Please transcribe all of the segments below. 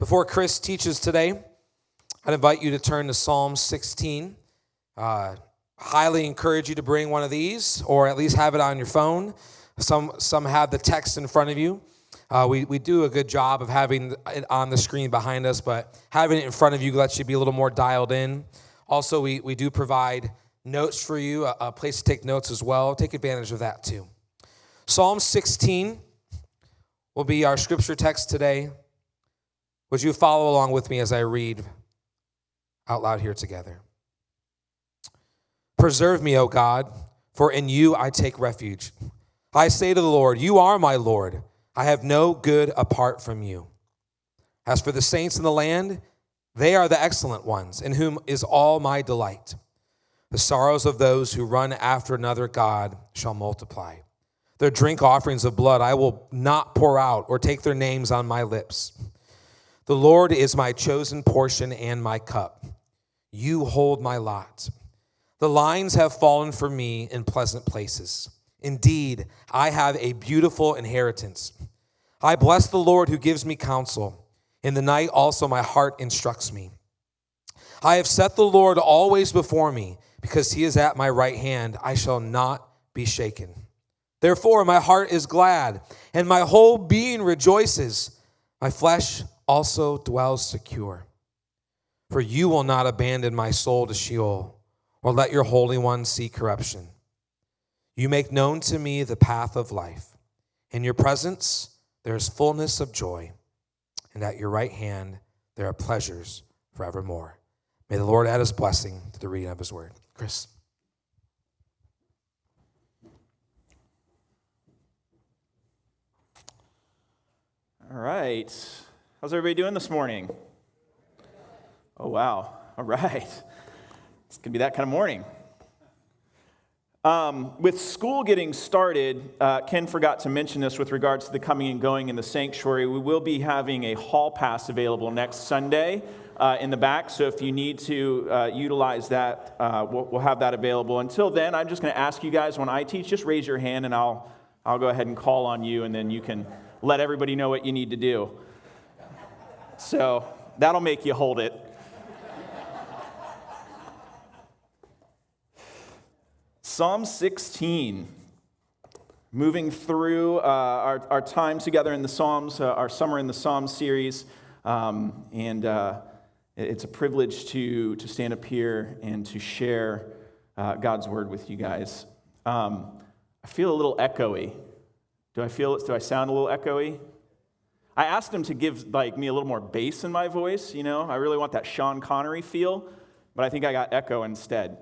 Before Chris teaches today, I'd invite you to turn to Psalm 16. Highly encourage you to bring one of these, or at least have it on your phone. Some have the text in front of you. We do a good job of having it on the screen behind us, but having it in front of you lets you be a little more dialed in. Also, we do provide notes for you, a place to take notes as well. Take advantage of that too. Psalm 16 will be our scripture text today. Would you follow along with me as I read out loud here together? Preserve me, O God, for in you I take refuge. I say to the Lord, you are my Lord. I have no good apart from you. As for the saints in the land, they are the excellent ones, in whom is all my delight. The sorrows of those who run after another God shall multiply. Their drink offerings of blood I will not pour out, or take their names on my lips. The Lord is my chosen portion and my cup. You hold my lot. The lines have fallen for me in pleasant places. Indeed, I have a beautiful inheritance. I bless the Lord who gives me counsel. In the night also my heart instructs me. I have set the Lord always before me. Because he is at my right hand, I shall not be shaken. Therefore my heart is glad, and my whole being rejoices. My flesh also dwells secure. For you will not abandon my soul to Sheol, or let your Holy One see corruption. You make known to me the path of life. In your presence there is fullness of joy, and at your right hand there are pleasures forevermore. May the Lord add his blessing to the reading of his word. Chris. All right. How's everybody doing this morning? Oh, wow. All right. It's going to be that kind of morning. With school getting started, Ken forgot to mention this with regards to the coming and going in the sanctuary. We will be having a hall pass available next Sunday in the back. So if you need to utilize that, we'll have that available. Until then, I'm just going to ask you guys when I teach, just raise your hand and I'll go ahead and call on you, and then you can let everybody know what you need to do. So that'll make you hold it. Psalm 16, moving through our time together in the Psalms, our Summer in the Psalms series, and it's a privilege to stand up here and to share God's Word with you guys. I feel a little echoey. Do I sound a little echoey? I asked him to give me a little more bass in my voice, you know. I really want that Sean Connery feel, but I think I got echo instead.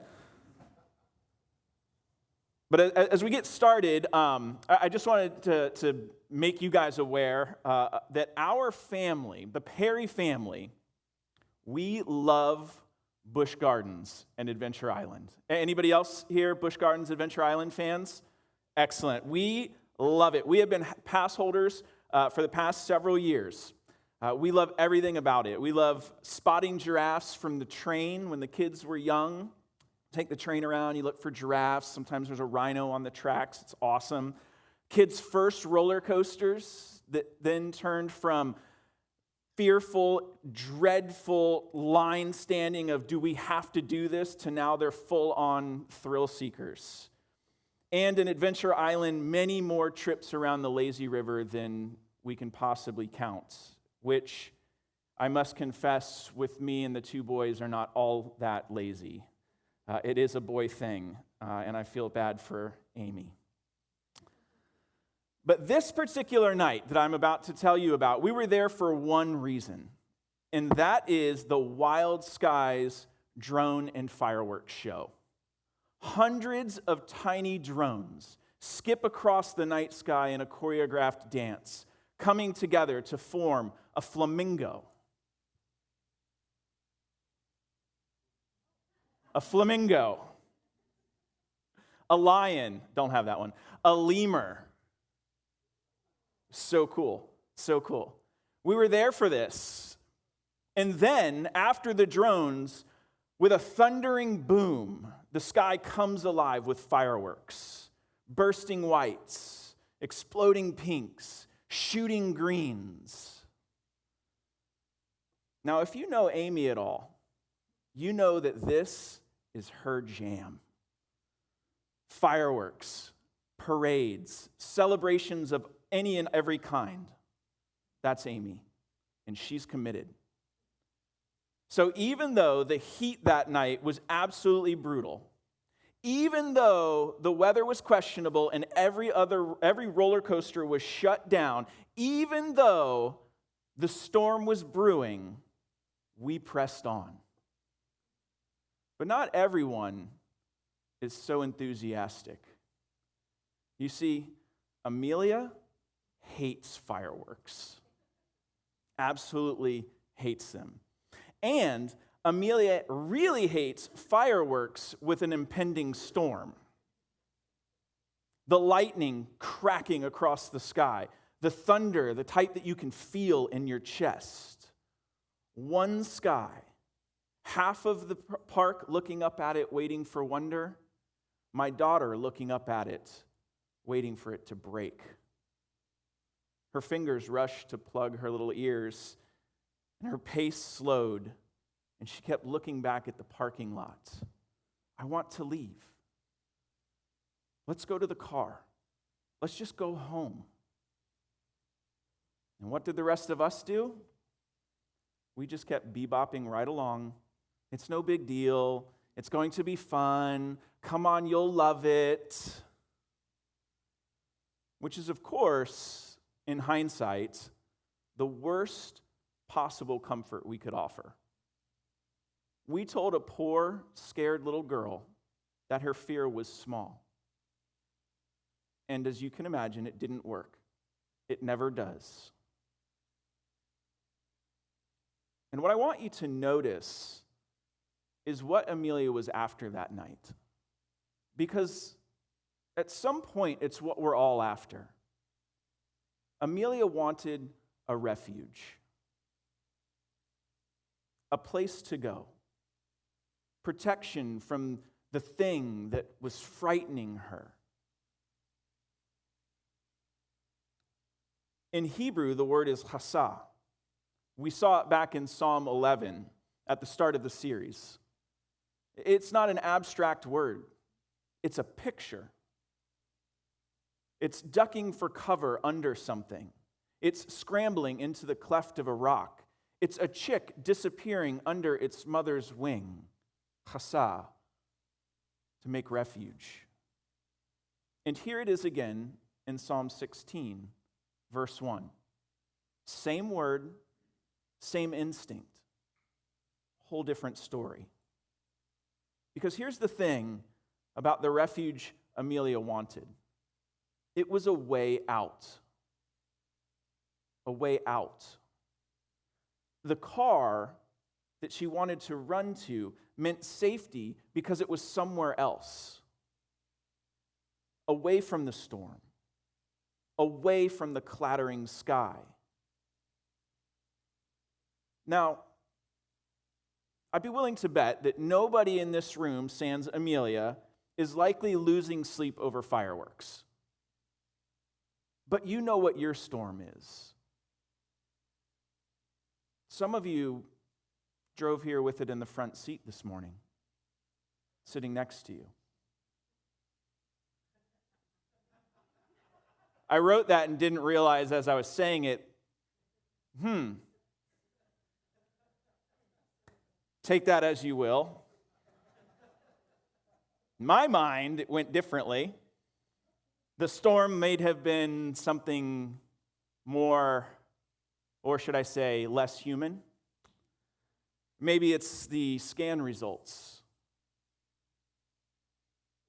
But as we get started, I just wanted to make you guys aware that our family, the Perry family, we love Busch Gardens and Adventure Island. Anybody else here Busch Gardens, Adventure Island fans? Excellent. We love it. We have been pass holders for the past several years. We love everything about it. We love spotting giraffes from the train when the kids were young. Take the train around, you look for giraffes. Sometimes there's a rhino on the tracks. It's awesome. Kids' first roller coasters that then turned from fearful, dreadful line standing of do we have to do this to now they're full-on thrill seekers. And in Adventure Island, many more trips around the lazy river than we can possibly count, which I must confess with me and the two boys are not all that lazy. It is a boy thing, and I feel bad for Amy. But this particular night that I'm about to tell you about, we were there for one reason, and that is the Wild Skies drone and fireworks show. Hundreds of tiny drones skip across the night sky in a choreographed dance, coming together to form a flamingo. A flamingo, a lion, don't have that one, a lemur. So cool, so cool. We were there for this. And then, after the drones, with a thundering boom, the sky comes alive with fireworks, bursting whites, exploding pinks, shooting greens. Now, if you know Amy at all, you know that this is her jam. Fireworks, parades, celebrations of any and every kind. That's Amy, and she's committed. So even though the heat that night was absolutely brutal, even though the weather was questionable and every roller coaster was shut down, even though the storm was brewing, we pressed on. But not everyone is so enthusiastic. You see, Amelia hates fireworks. Absolutely hates them. And Amelia really hates fireworks with an impending storm. The lightning cracking across the sky, the thunder, the type that you can feel in your chest. One sky, half of the park looking up at it, waiting for wonder. My daughter looking up at it, waiting for it to break. Her fingers rushed to plug her little ears, and her pace slowed, and she kept looking back at the parking lot. I want to leave. Let's go to the car. Let's just go home. And what did the rest of us do? We just kept bebopping right along. It's no big deal. It's going to be fun. Come on, you'll love it. Which is, of course, in hindsight, the worst possible comfort we could offer. We told a poor, scared little girl that her fear was small. And as you can imagine, it didn't work. It never does. And what I want you to notice is what Amelia was after that night. Because at some point, it's what we're all after. Amelia wanted a refuge, a place to go, protection from the thing that was frightening her. In Hebrew, the word is chasa. We saw it back in Psalm 11 at the start of the series. It's not an abstract word. It's a picture. It's ducking for cover under something. It's scrambling into the cleft of a rock. It's a chick disappearing under its mother's wing. Chasa, to make refuge. And here it is again in Psalm 16, verse 1. Same word, same instinct. Whole different story. Because here's the thing about the refuge Amelia wanted. It was a way out. A way out. The car that she wanted to run to meant safety because it was somewhere else. Away from the storm. Away from the clattering sky. Now, I'd be willing to bet that nobody in this room, sans Amelia, is likely losing sleep over fireworks. But you know what your storm is. Some of you drove here with it in the front seat this morning, sitting next to you. I wrote that and didn't realize as I was saying it, take that as you will. In my mind, it went differently. The storm may have been something more, or should I say, less human. Maybe it's the scan results.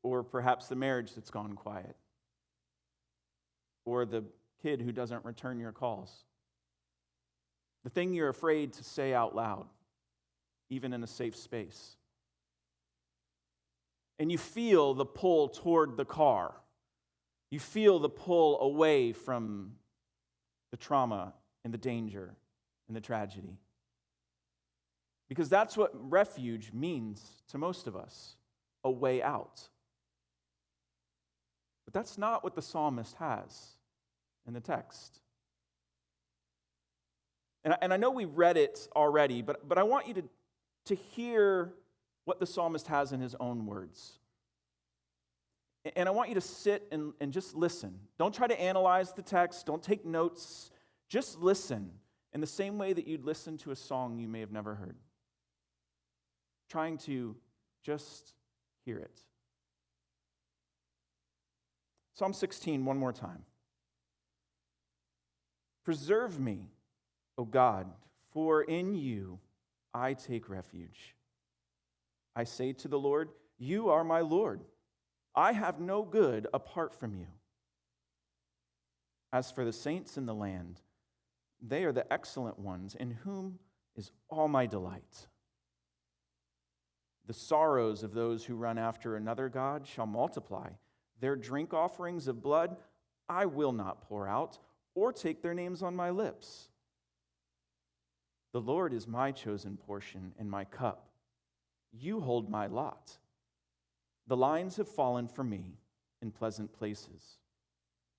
Or perhaps the marriage that's gone quiet. Or the kid who doesn't return your calls. The thing you're afraid to say out loud, even in a safe space. And you feel the pull toward the car. You feel the pull away from the trauma and the danger and the tragedy. Because that's what refuge means to most of us, a way out. But that's not what the psalmist has in the text. And I know we read it already, but I want you to hear what the psalmist has in his own words. And I want you to sit and just listen. Don't try to analyze the text. Don't take notes. Just listen in the same way that you'd listen to a song you may have never heard. Trying to just hear it. Psalm 16, one more time. Preserve me, O God, for in you I take refuge. I say to the Lord, you are my Lord. I have no good apart from you. As for the saints in the land, they are the excellent ones, in whom is all my delight. The sorrows of those who run after another god shall multiply. Their drink offerings of blood I will not pour out, or take their names on my lips. The Lord is my chosen portion and my cup. You hold my lot. The lines have fallen for me in pleasant places.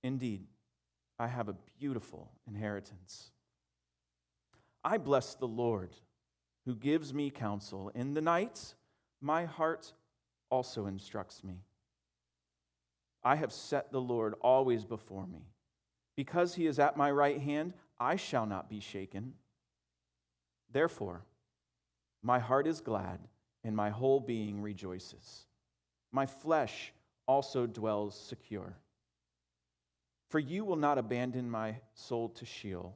Indeed, I have a beautiful inheritance. I bless the Lord, who gives me counsel. In the night, my heart also instructs me. I have set the Lord always before me. Because he is at my right hand, I shall not be shaken. Therefore, my heart is glad, and my whole being rejoices. My flesh also dwells secure. For you will not abandon my soul to Sheol,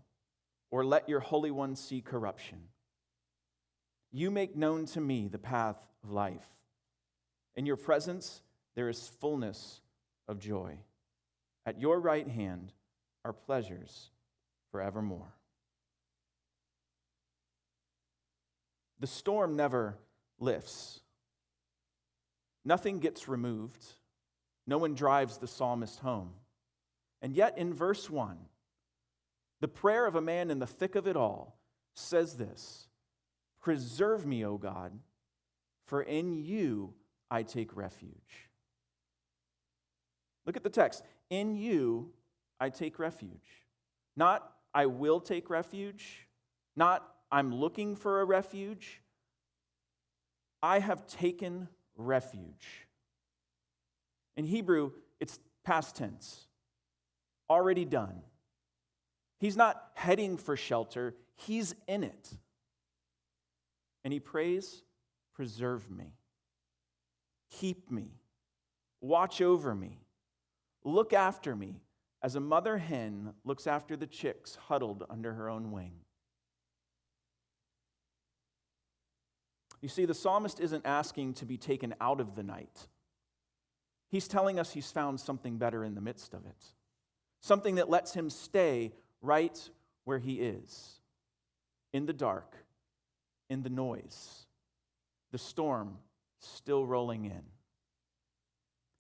or let your Holy One see corruption. You make known to me the path of life. In your presence there is fullness of joy. At your right hand are pleasures forevermore. The storm never lifts. Nothing gets removed. No one drives the psalmist home. And yet in verse 1, the prayer of a man in the thick of it all says this: preserve me, O God, for in you I take refuge. Look at the text. In you I take refuge. Not I will take refuge. Not I'm looking for a refuge. I have taken refuge. In Hebrew, it's past tense. Already done. He's not heading for shelter. He's in it. And he prays, preserve me. Keep me. Watch over me. Look after me as a mother hen looks after the chicks huddled under her own wing. You see, the psalmist isn't asking to be taken out of the night. He's telling us he's found something better in the midst of it. Something that lets him stay right where he is. In the dark, in the noise, the storm still rolling in.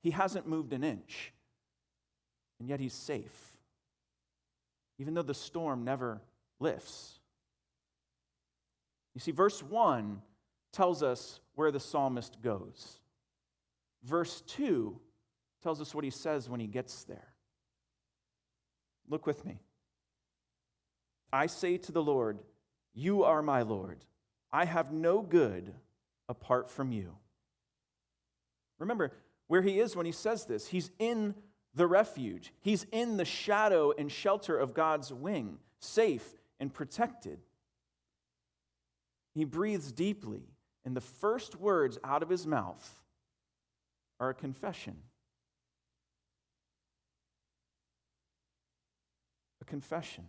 He hasn't moved an inch, and yet he's safe, even though the storm never lifts. You see, verse 1 tells us where the psalmist goes. Verse 2 tells us what he says when he gets there. Look with me. I say to the Lord, you are my Lord. I have no good apart from you. Remember where he is when he says this. He's in the refuge. He's in the shadow and shelter of God's wing, safe and protected. He breathes deeply, and the first words out of his mouth are a confession. A confession.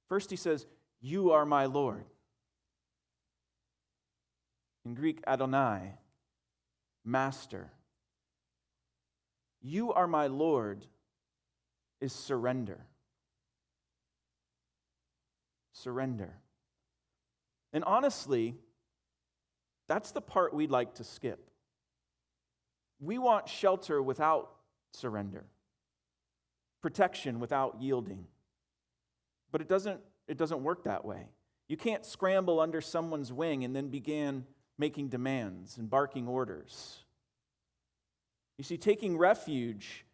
First he says, you are my Lord. In Greek, Adonai, master. You are my Lord is surrender. Surrender. And honestly, that's the part we'd like to skip. We want shelter without surrender, protection without yielding. But it doesn't work that way. You can't scramble under someone's wing and then begin making demands and barking orders. You see, taking refuge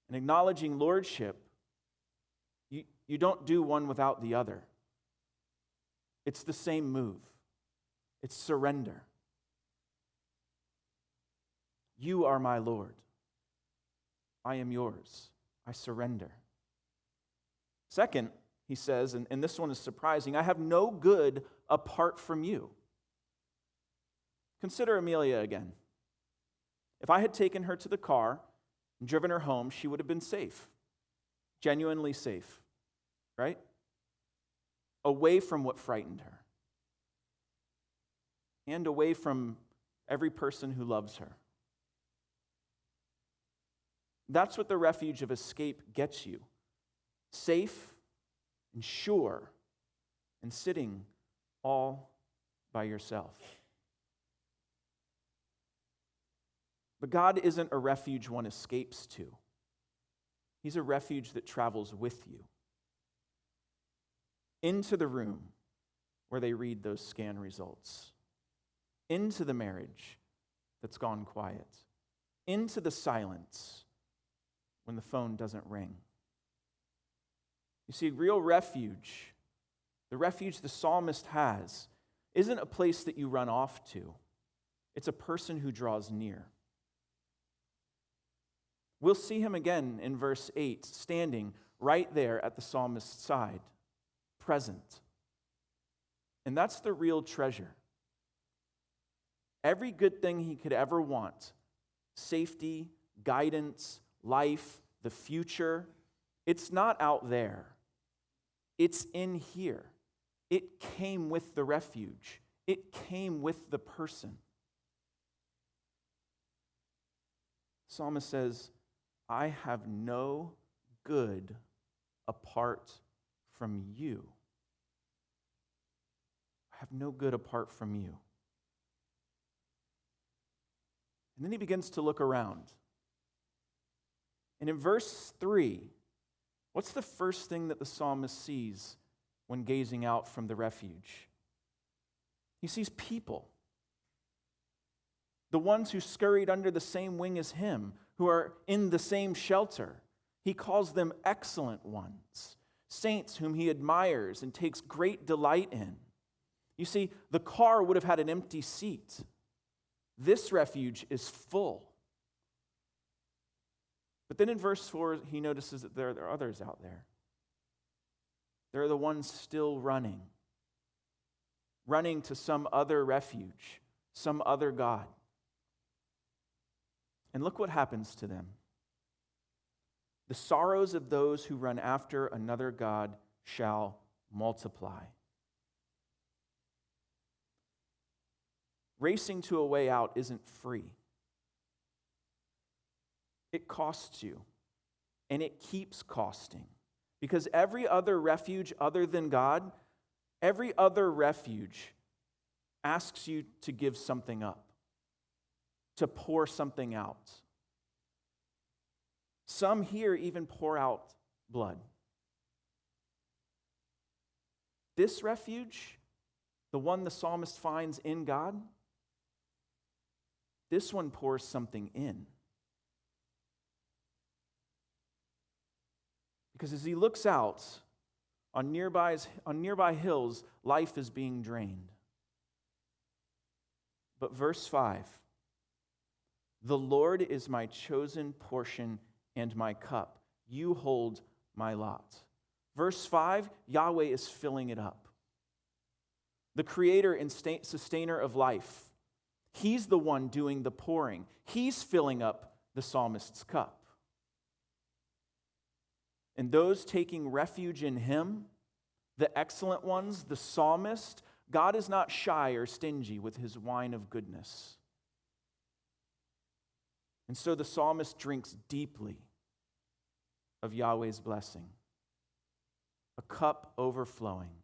and acknowledging lordship, you don't do one without the other. It's the same move. It's surrender. You are my Lord. I am yours. I surrender. Second, he says, and this one is surprising, I have no good apart from you. Consider Amelia again. If I had taken her to the car and driven her home, she would have been safe, genuinely safe, right? Away from what frightened her, and away from every person who loves her. That's what the refuge of escape gets you. Safe and sure and sitting all by yourself. But God isn't a refuge one escapes to. He's a refuge that travels with you into the room where they read those scan results, into the marriage that's gone quiet, into the silence when the phone doesn't ring. You see, real refuge, the refuge the psalmist has, isn't a place that you run off to. It's a person who draws near. We'll see him again in verse 8, standing right there at the psalmist's side, present. And that's the real treasure. Every good thing he could ever want, safety, guidance, life, the future, it's not out there. It's in here. It came with the refuge. It came with the person. The psalmist says, I have no good apart from you. I have no good apart from you. And then he begins to look around. And in verse 3, what's the first thing that the psalmist sees when gazing out from the refuge? He sees people. The ones who scurried under the same wing as him, who are in the same shelter. He calls them excellent ones, saints whom he admires and takes great delight in. You see, the car would have had an empty seat. This refuge is full. But then in verse 4, he notices that there are others out there. There are the ones still running to some other refuge, some other God. And look what happens to them. The sorrows of those who run after another God shall multiply. Racing to a way out isn't free. It costs you, and it keeps costing. Because every other refuge other than God, every other refuge asks you to give something up, to pour something out. Some here even pour out blood. This refuge, the one the psalmist finds in God, this one pours something in. Because as he looks out on nearby hills, life is being drained. But verse 5, the Lord is my chosen portion and my cup. You hold my lot. Verse 5, Yahweh is filling it up. The creator and sustainer of life. He's the one doing the pouring. He's filling up the psalmist's cup. And those taking refuge in him, the excellent ones, the psalmist, God is not shy or stingy with his wine of goodness. And so the psalmist drinks deeply of Yahweh's blessing, a cup overflowing,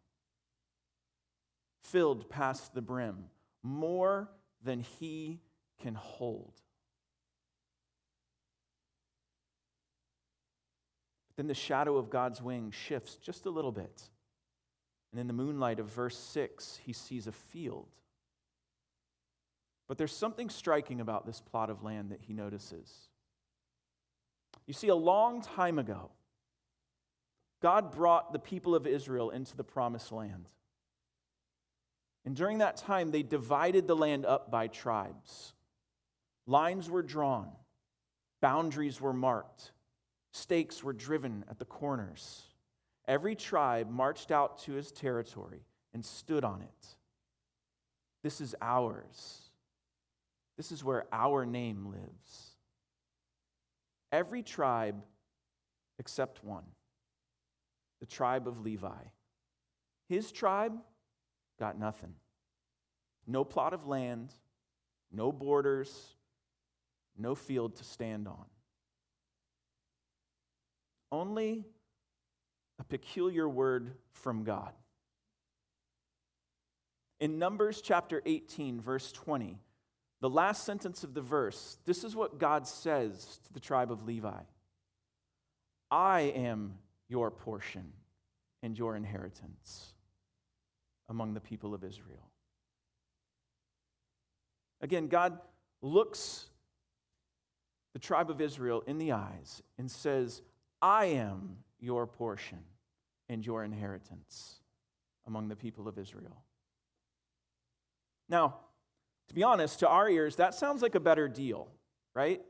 filled past the brim, more than he can hold. But then the shadow of God's wing shifts just a little bit. And in the moonlight of verse 6, he sees a field. But there's something striking about this plot of land that he notices. You see, a long time ago, God brought the people of Israel into the promised land. And during that time, they divided the land up by tribes. Lines were drawn, boundaries were marked, stakes were driven at the corners. Every tribe marched out to his territory and stood on it. This is ours. This is where our name lives. Every tribe except one, the tribe of Levi. His tribe got nothing. No plot of land, no borders, no field to stand on. Only a peculiar word from God. In Numbers chapter 18, verse 20, the last sentence of the verse, this is what God says to the tribe of Levi. I am your portion and your inheritance among the people of Israel. Again, God looks the tribe of Israel in the eyes and says, I am your portion and your inheritance among the people of Israel. Now, to be honest, to our ears, that sounds like a better deal, right?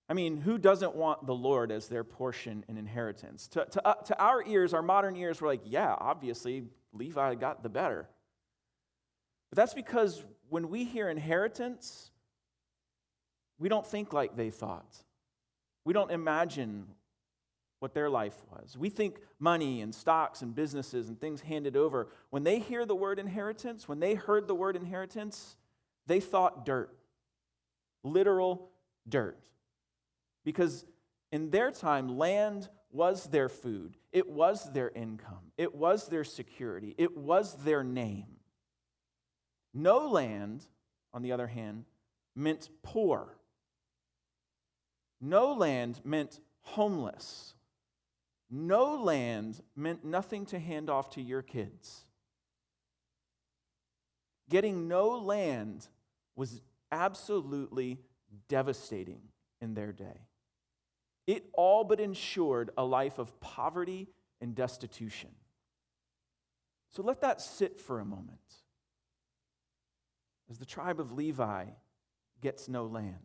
I mean, who doesn't want the Lord as their portion and inheritance? To our ears, our modern ears, we're like, yeah, obviously, Levi got the better. But that's because when we hear inheritance, we don't think like they thought. We don't imagine what their life was. We think money and stocks and businesses and things handed over. When they hear the word inheritance, when they heard the word inheritance, they thought dirt, literal dirt. Because in their time, land was their food. It was their income. It was their security. It was their name. No land, on the other hand, meant poor. No land meant homeless. No land meant nothing to hand off to your kids. Getting no land was absolutely devastating in their day. It all but ensured a life of poverty and destitution. So let that sit for a moment as the tribe of Levi gets no land.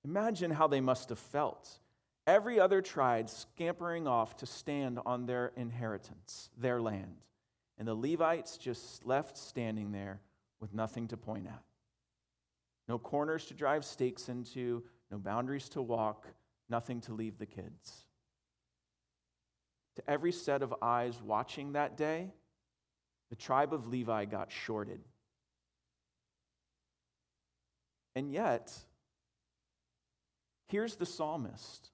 Imagine how they must have felt. Every other tribe scampering off to stand on their inheritance, their land. And the Levites just left standing there with nothing to point at. No corners to drive stakes into, no boundaries to walk, nothing to leave the kids. To every set of eyes watching that day, the tribe of Levi got shorted. And yet, here's the psalmist,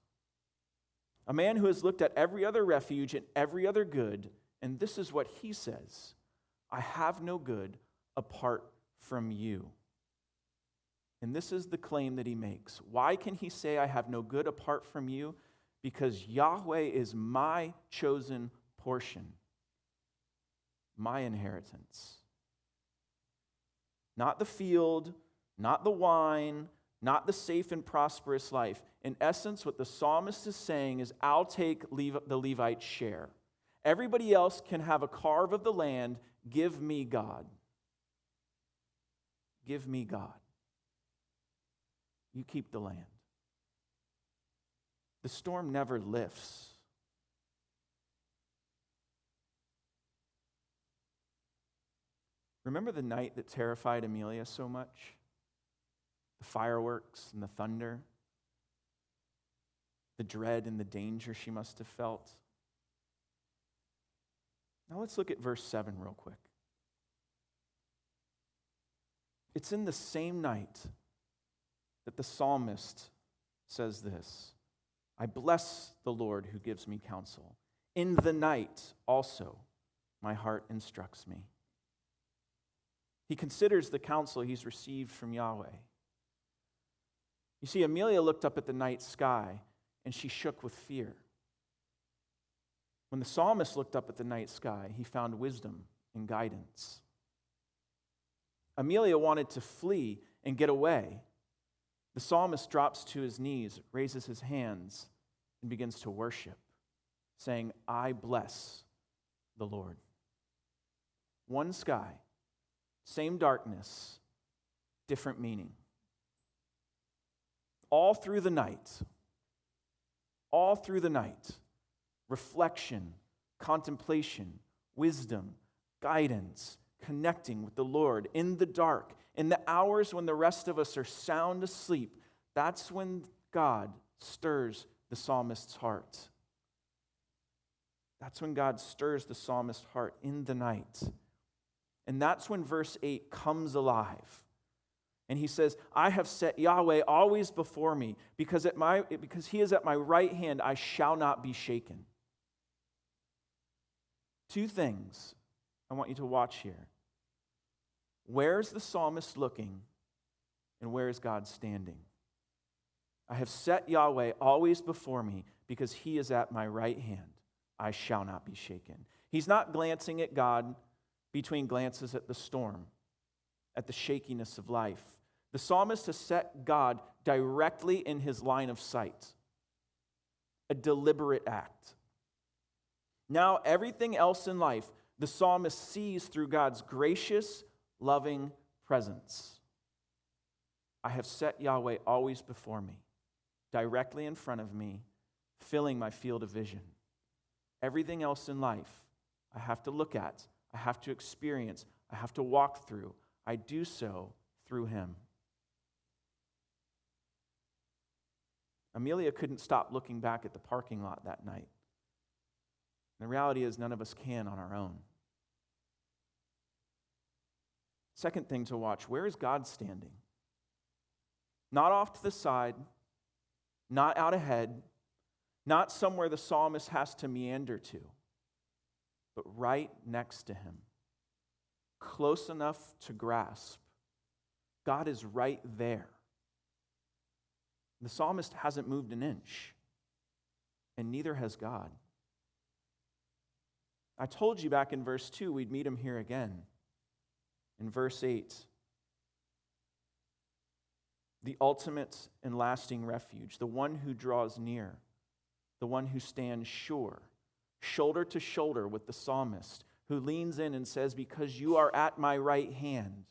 a man who has looked at every other refuge and every other good, and this is what he says: I have no good apart from you. And this is the claim that he makes. Why can he say, I have no good apart from you? Because Yahweh is my chosen portion, my inheritance. Not the field, not the wine, not the safe and prosperous life. In essence, what the psalmist is saying is, I'll take the Levite's share. Everybody else can have a carve of the land. Give me God. Give me God. You keep the land. The storm never lifts. Remember the night that terrified Amelia so much? The fireworks and the thunder, the dread and the danger she must have felt. Now let's look at verse 7 real quick. It's in the same night that the psalmist says this: I bless the Lord who gives me counsel. In the night also my heart instructs me. He considers the counsel he's received from Yahweh. You see, Amelia looked up at the night sky and she shook with fear. When the psalmist looked up at the night sky, he found wisdom and guidance. Amelia wanted to flee and get away. The psalmist drops to his knees, raises his hands, and begins to worship, saying, I bless the Lord. One sky, same darkness, different meaning. All through the night, reflection, contemplation, wisdom, guidance, connecting with the Lord in the dark, in the hours when the rest of us are sound asleep. That's when God stirs the psalmist's heart. That's when God stirs the psalmist's heart in the night. And that's when verse 8 comes alive. And he says, I have set Yahweh always before me, because he is at my right hand, I shall not be shaken. Two things I want you to watch here. Where's the psalmist looking, and where is God standing? I have set Yahweh always before me, because he is at my right hand. I shall not be shaken. He's not glancing at God between glances at the storm, at the shakiness of life. The psalmist has set God directly in his line of sight, a deliberate act. Now, everything else in life, the psalmist sees through God's gracious, loving presence. I have set Yahweh always before me, directly in front of me, filling my field of vision. Everything else in life, I have to look at, I have to experience, I have to walk through. I do so through him. Amelia couldn't stop looking back at the parking lot that night. The reality is, none of us can on our own. Second thing to watch, where is God standing? Not off to the side, not out ahead, not somewhere the psalmist has to meander to, but right next to him, close enough to grasp. God is right there. The psalmist hasn't moved an inch, and neither has God. I told you back in verse 2 we'd meet him here again. In verse 8, the ultimate and lasting refuge, the one who draws near, the one who stands sure, shoulder to shoulder with the psalmist, who leans in and says, because you are at my right hand,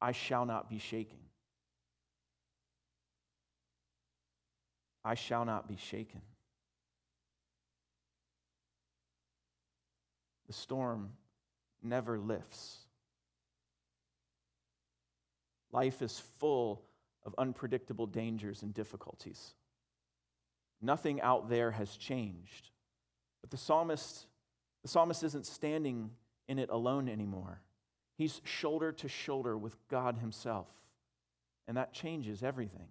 I shall not be shaken. I shall not be shaken. The storm never lifts. Life is full of unpredictable dangers and difficulties. Nothing out there has changed. But the psalmist isn't standing in it alone anymore. He's shoulder to shoulder with God himself. And that changes everything.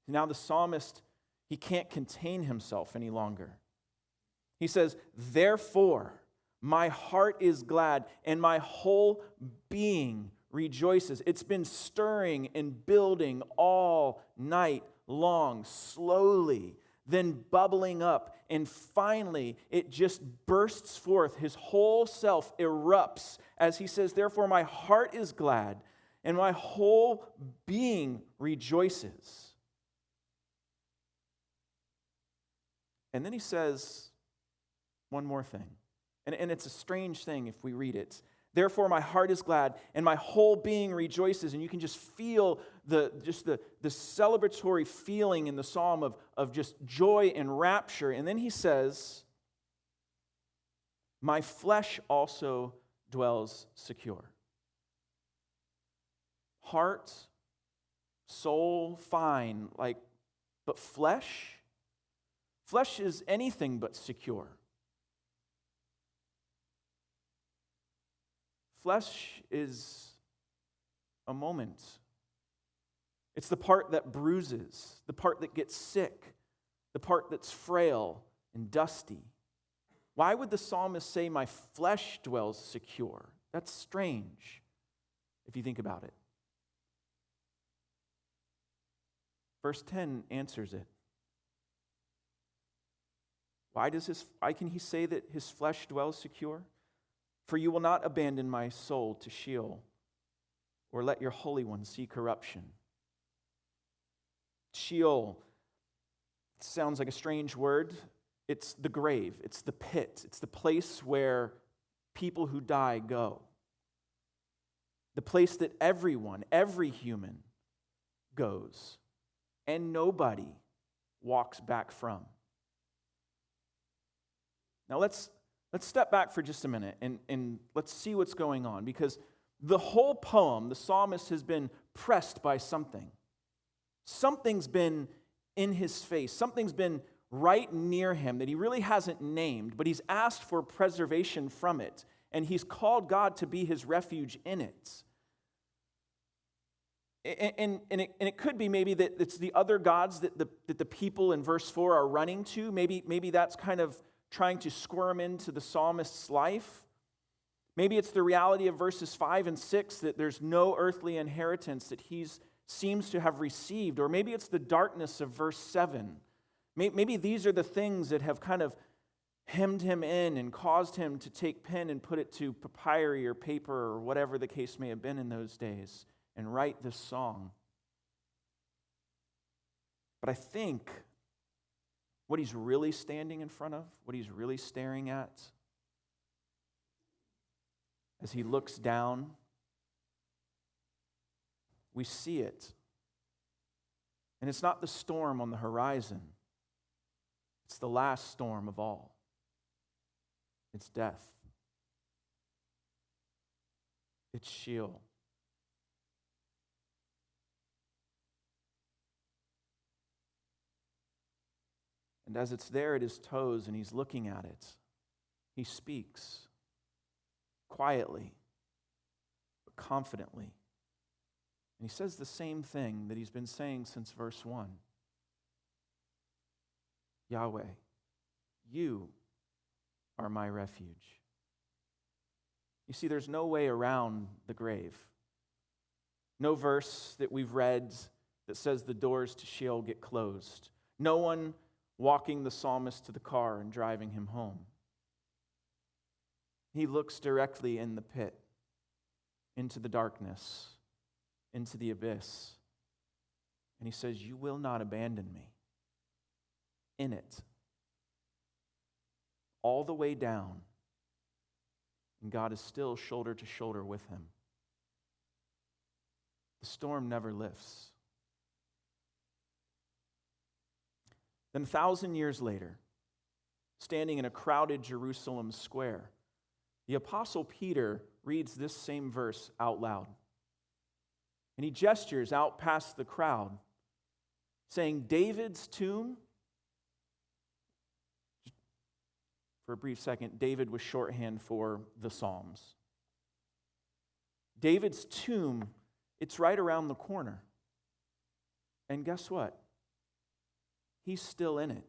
Now the psalmist, he can't contain himself any longer. He says, therefore, my heart is glad and my whole being rejoices. It's been stirring and building all night long, slowly, then bubbling up, and finally it just bursts forth. His whole self erupts as he says, therefore, my heart is glad and my whole being rejoices. And then he says one more thing. And it's a strange thing if we read it. Therefore, my heart is glad and my whole being rejoices. And you can just feel the celebratory feeling in the psalm of just joy and rapture. And then he says, my flesh also dwells secure. Heart, soul, fine, but flesh? Flesh is anything but secure. Flesh is a moment. It's the part that bruises, the part that gets sick, the part that's frail and dusty. Why would the psalmist say, my flesh dwells secure? That's strange, if you think about it. Verse 10 answers it. Why can he say that his flesh dwells secure? For you will not abandon my soul to Sheol, or let your Holy One see corruption. Sheol sounds like a strange word. It's the grave, it's the pit, it's the place where people who die go. The place that everyone, every human goes, and nobody walks back from. Now let's step back for just a minute and let's see what's going on, because the whole poem, the psalmist has been pressed by something. Something's been in his face. Something's been right near him that he really hasn't named, but he's asked for preservation from it, and he's called God to be his refuge in it. And it could be maybe that it's the other gods that the people in verse 4 are running to. Maybe that's kind of trying to squirm into the psalmist's life. Maybe it's the reality of verses 5 and 6 that there's no earthly inheritance that he seems to have received. Or maybe it's the darkness of verse 7. Maybe these are the things that have kind of hemmed him in and caused him to take pen and put it to papyri or paper or whatever the case may have been in those days and write this song. But I think what he's really standing in front of, what he's really staring at, as he looks down, we see it. And it's not the storm on the horizon. It's the last storm of all. It's death. It's Sheol. And as it's there at his toes and he's looking at it, he speaks quietly, but confidently. And he says the same thing that he's been saying since verse 1. Yahweh, you are my refuge. You see, there's no way around the grave. No verse that we've read that says the doors to Sheol get closed. No one walking the psalmist to the car and driving him home. He looks directly in the pit, into the darkness, into the abyss, and he says, you will not abandon me. In it, all the way down, and God is still shoulder to shoulder with him. The storm never lifts. Then 1,000 years later, standing in a crowded Jerusalem square, the Apostle Peter reads this same verse out loud. And he gestures out past the crowd, saying, David's tomb. For a brief second, David was shorthand for the Psalms. David's tomb, it's right around the corner. And guess what? He's still in it.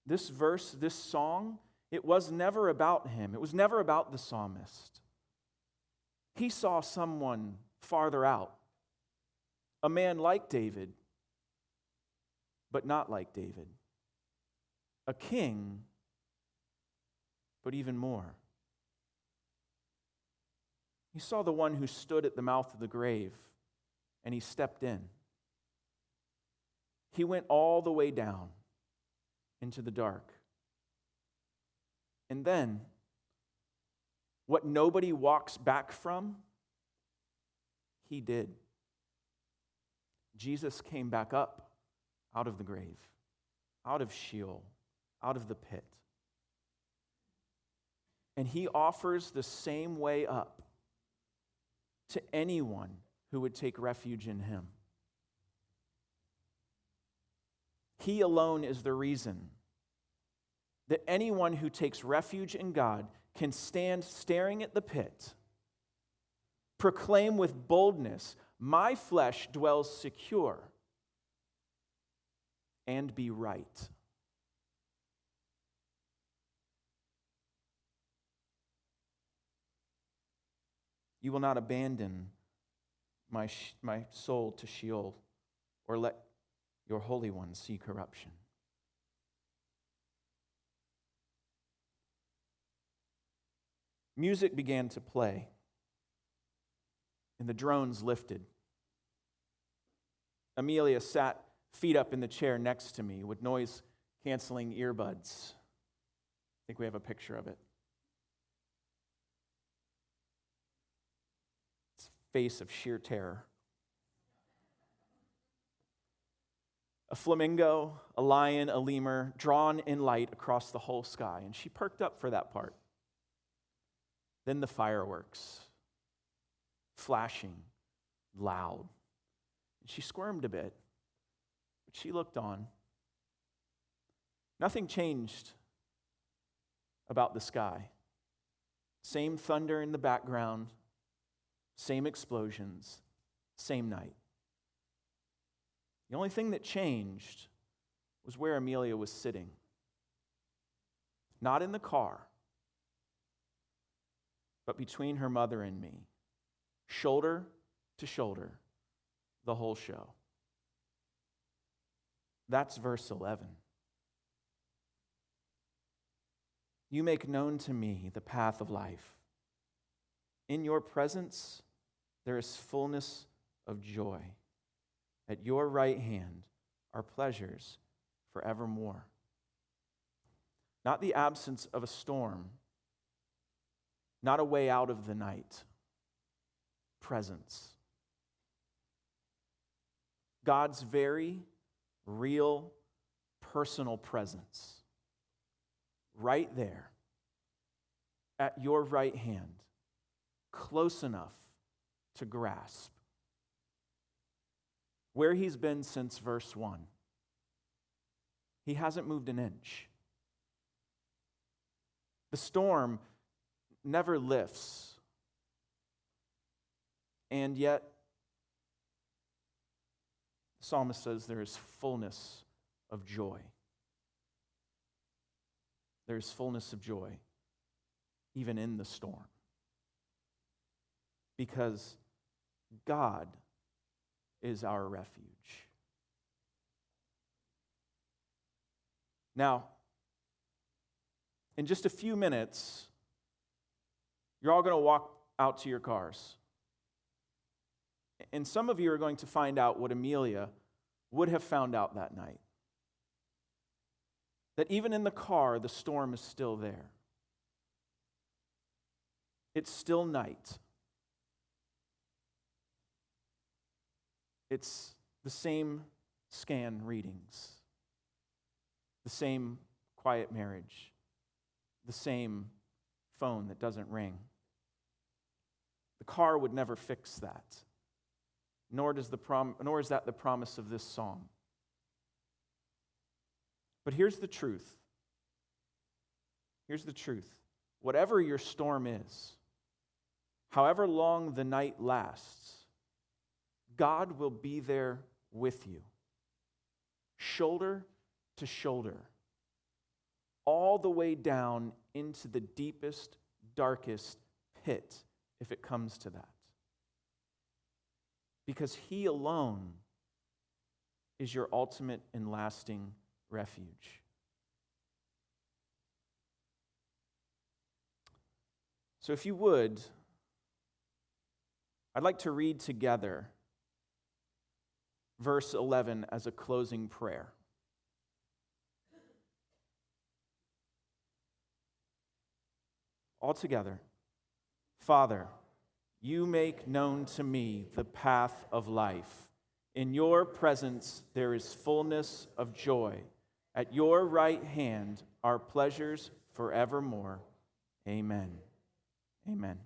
This verse, this song, it was never about him. It was never about the psalmist. He saw someone farther out, a man like David, but not like David. A king, but even more. He saw the one who stood at the mouth of the grave, and he stepped in. He went all the way down into the dark. And then, what nobody walks back from, he did. Jesus came back up out of the grave, out of Sheol, out of the pit. And he offers the same way up to anyone who would take refuge in him. He alone is the reason that anyone who takes refuge in God can stand staring at the pit, proclaim with boldness, my flesh dwells secure, and be right. You will not abandon my soul to Sheol, or let your Holy One see corruption. Music began to play, and the drones lifted. Amelia sat feet up in the chair next to me with noise-canceling earbuds. I think we have a picture of it. It's a face of sheer terror. A flamingo, a lion, a lemur, drawn in light across the whole sky. And she perked up for that part. Then the fireworks, flashing, loud. And she squirmed a bit, but she looked on. Nothing changed about the sky. Same thunder in the background, same explosions, same night. The only thing that changed was where Amelia was sitting. Not in the car, but between her mother and me, shoulder to shoulder, the whole show. That's verse 11. You make known to me the path of life. In your presence, there is fullness of joy. At your right hand are pleasures forevermore. Not the absence of a storm, not a way out of the night. Presence. God's very real, personal presence. Right there, at your right hand, close enough to grasp. Where he's been since verse 1. He hasn't moved an inch. The storm never lifts. And yet, the psalmist says there is fullness of joy. There is fullness of joy, even in the storm. Because God is our refuge. Now, in just a few minutes, you're all going to walk out to your cars. And some of you are going to find out what Amelia would have found out that night. That even in the car, the storm is still there. It's still night. It's the same scan readings, the same quiet marriage, the same phone that doesn't ring. The car would never fix that, nor is that the promise of this psalm. But here's the truth. Here's the truth. Whatever your storm is, however long the night lasts, God will be there with you, shoulder to shoulder, all the way down into the deepest, darkest pit, if it comes to that. Because He alone is your ultimate and lasting refuge. So if you would, I'd like to read together verse 11 as a closing prayer. All together. Father, you make known to me the path of life. In your presence there is fullness of joy. At your right hand are pleasures forevermore. Amen. Amen.